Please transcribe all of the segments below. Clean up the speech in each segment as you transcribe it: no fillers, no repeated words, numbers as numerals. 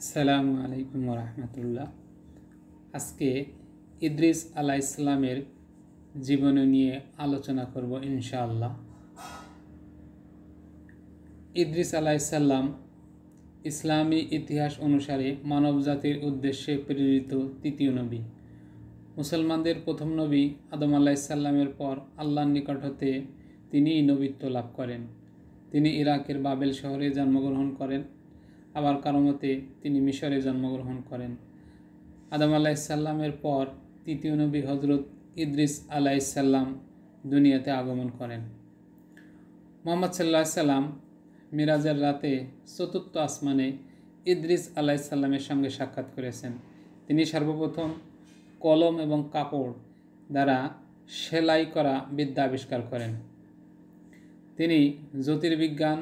আসসালামু আলাইকুম রহমতুল্লাহ। আজকে ইদ্রিস আলাইহিসসালামের জীবনী নিয়ে আলোচনা করব ইনশাআল্লাহ। ইদ্রিস আলাইহিসসালাম ইসলামী ইতিহাস অনুসারে মানবজাতির উদ্দেশ্যে প্রেরিত তৃতীয় নবী। মুসলমানদের প্রথম নবী আদম আলাইহিসসালামের পর আল্লাহর নিকট হতে তিনিই নবীত্ব লাভ করেন। তিনি ইরাকের বাবেল শহরে জন্মগ্রহণ করেন, আবার কারো মতে তিনি মিশরে জন্মগ্রহণ করেন। আদম আলাইহিসসালামের পর তৃতীয় নবী হজরত ইদ্রিস আলাইহিসসালাম দুনিয়াতে আগমন করেন। মুহাম্মদ সাল্লাল্লাহু আলাইহি সাল্লাম মিরাজের রাতে চতুর্থ আসমানে ইদ্রিস আলাইহিসসালামের সঙ্গে সাক্ষাৎ করেছেন। তিনি সর্বপ্রথম কলম এবং কাপড় দ্বারা সেলাই করা বিদ্যা আবিষ্কার করেন। তিনি জ্যোতির্বিজ্ঞান,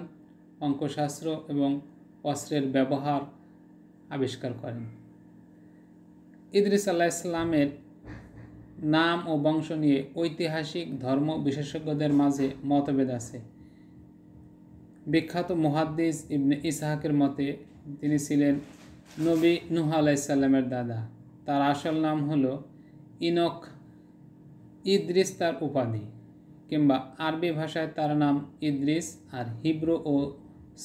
অঙ্কশাস্ত্র এবং অস্ত্রের ব্যবহার আবিষ্কার করেন। ইদ্রিস আলাইহিসসালামের নাম ও বংশ নিয়ে ঐতিহাসিক ধর্ম বিশেষজ্ঞদের মাঝে মতভেদ আছে। বিখ্যাত মুহাদ্দিস ইবনে ইসহাকের মতে তিনি ছিলেন নবী নূহ আলাইহিসসালামের দাদা। তার আসল নাম হলো ইনক। ইদ্রিস তার উপাধি, কিংবা আরবি ভাষায় তার নাম ইদ্রিস, আর হিব্রু ও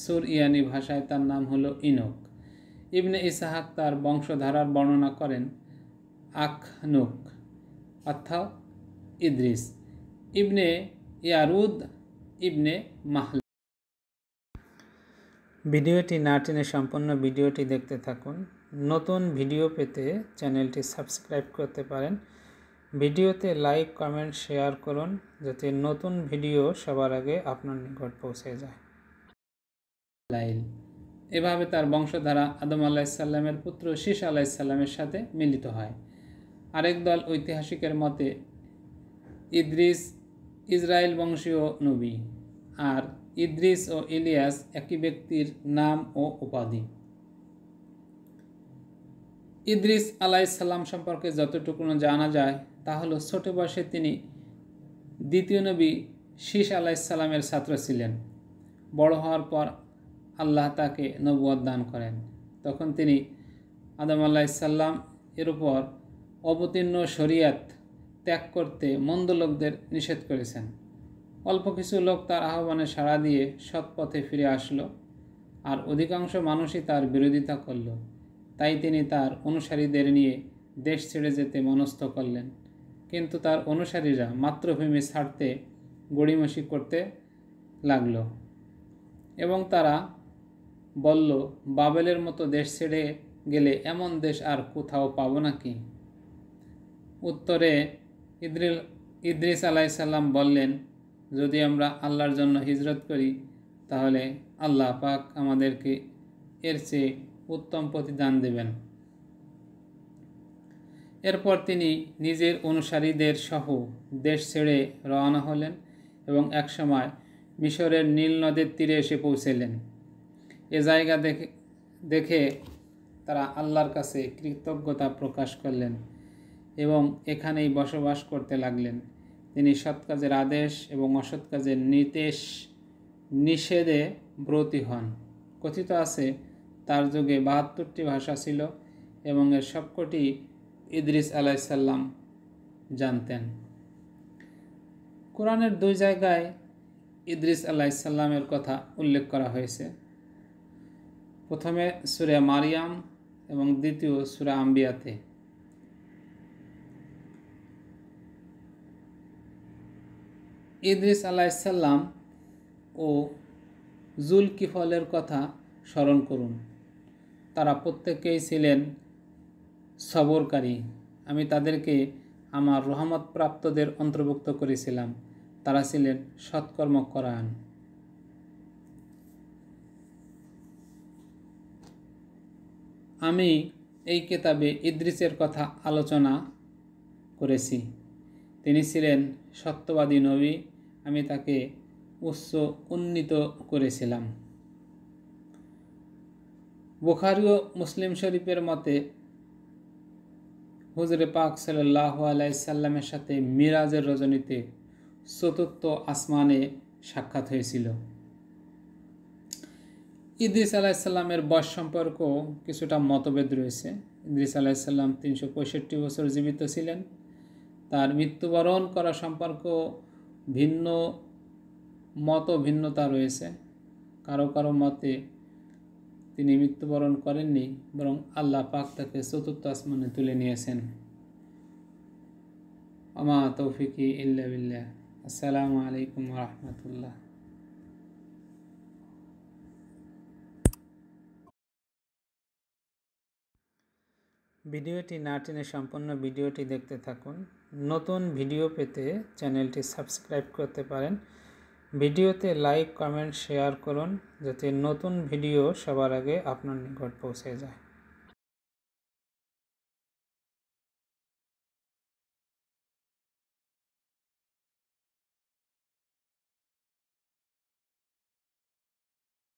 সুরইয়ানি ভাষায় তার নাম হলো ইনক। ইবনে ইসহাক তার বংশধারার বর্ণনা করেন আখনুক অর্থাৎ ইদ্রিস ইবনে ইয়ারুদ ইবনে মাহলা। ভিডিওটি না টেনে সম্পূর্ণ ভিডিওটি দেখতে থাকুন। নতুন ভিডিও পেতে চ্যানেলটি সাবস্ক্রাইব করতে পারেন। ভিডিওতে লাইক, কমেন্ট, শেয়ার করুন যাতে নতুন ভিডিও সবার আগে আপনার নিকট পৌঁছে যায়। এভাবে তার বংশধারা আদম আলাইহিসসালামের পুত্র শীস আলাইহিসসালামের সাথে মিলিত হয়। আরেক দল ঐতিহাসিকের মতে ইদ্রিস ইসরায়েল বংশীয় নবী, আর ইদ্রিস ও ইলিয়াস একই ব্যক্তির নাম ও উপাধি। ইদ্রিস আলাইহিসসালাম সম্পর্কে যতটুকু জানা যায় তা হলো ছোট বয়সে তিনি দ্বিতীয় নবী শীস আলাইহিসসালামের ছাত্র ছিলেন। বড় হওয়ার পর আল্লাহ তাকে নবুয়ত দান করেন। তখন তিনি আদম আলাইহিসসালাম এর উপর অবতীর্ণ শরিয়াত ত্যাগ করতে মন্দ লোকদের নিষেধ করেছেন। অল্প কিছু লোক তার আহ্বানে সাড়া দিয়ে সৎ পথে ফিরে আসলো, আর অধিকাংশ মানুষই তার বিরোধিতা করল। তাই তিনি তার অনুসারীদের নিয়ে দেশ ছেড়ে যেতে মনস্থ করলেন। কিন্তু তার অনুসারীরা মাতৃভূমি ছাড়তে গড়িমসি করতে লাগলো এবং তারা বলল, বাবেলের মতো দেশ ছেড়ে গেলে এমন দেশ আর কোথাও পাবো নাকি? উত্তরে ইদ্রিস আলাইহিসসালাম বললেন, যদি আমরা আল্লাহর জন্য হিজরত করি তাহলে আল্লাহ পাক আমাদেরকে এর চেয়ে উত্তম প্রতিদান দেবেন। এরপর তিনি নিজের অনুসারীদের সহ দেশ ছেড়ে রওনা হলেন এবং একসময় মিশরের নীল নদের তীরে এসে পৌঁছলেন। এ জায়গা দেখে তারা আল্লাহর কাছে কৃতজ্ঞতা প্রকাশ করলেন এবং এখানেই বসবাস করতে লাগলেন। তিনি সৎ কাজের আদেশ এবং অসৎ কাজের নিষেধে ব্রতী হন। কথিত আছে তার যুগে ৭২টি ভাষা ছিল এবং এর সবকটি ইদ্রিস আলাইহিসসালাম জানতেন। কোরআনের ২ জায়গায় ইদ্রিস আলাইহিসসালামের কথা উল্লেখ করা হয়েছে। প্রথমে সূরা মারিয়াম এবং দ্বিতীয় সূরা আম্বিয়াতে। ইদ্রিস আলাইহিসসালাম ও জুলকিফলের কথা স্মরণ করুন। তারা প্রত্যেকেই ছিলেন সবরকারী। আমি তাদেরকে আমার রহমত প্রাপ্তদের অন্তর্ভুক্ত করেছিলাম। তারা ছিলেন সৎকর্মপরায়ণ। আমি এই কিতাবে ইদ্রিসের কথা আলোচনা করেছি। তিনি ছিলেন সত্যবাদী নবী। আমি তাকে উন্নীত করেছিলাম। বুখারী ও মুসলিম শরীফের মতে হুজুরে পাক সাল্লাল্লাহু আলাইহি সাল্লামের সাথে মিরাজের রজনীতে চতুর্থ আসমানে সাক্ষাৎ হয়েছিল। ইদ্রিস আলাইসাল্লামের বয়স সম্পর্ক কিছুটা মতভেদ রয়েছে। ইদ্রিস আলাইসাল্লাম 365 বছর জীবিত ছিলেন। তার মৃত্যুবরণ করা সম্পর্ক ভিন্ন ভিন্নতা রয়েছে। কারো কারো মতে তিনি মৃত্যুবরণ করেননি, বরং আল্লাহ পাক তাকে চতুর্থ আসমানে তুলে নিয়েছেন। আমা তৌফিকি ইল্লা বিল্লাহ। আসসালামু আলাইকুম ওয়া রাহমাতুল্লাহ। ভিডিওটি না টেনে সম্পূর্ণ ভিডিওটি দেখতে থাকুন। নতুন ভিডিও পেতে চ্যানেলটি সাবস্ক্রাইব করতে পারেন। ভিডিওতে লাইক, কমেন্ট, শেয়ার করুন যাতে নতুন ভিডিও সবার আগে আপনার নিকট পৌঁছে যায়।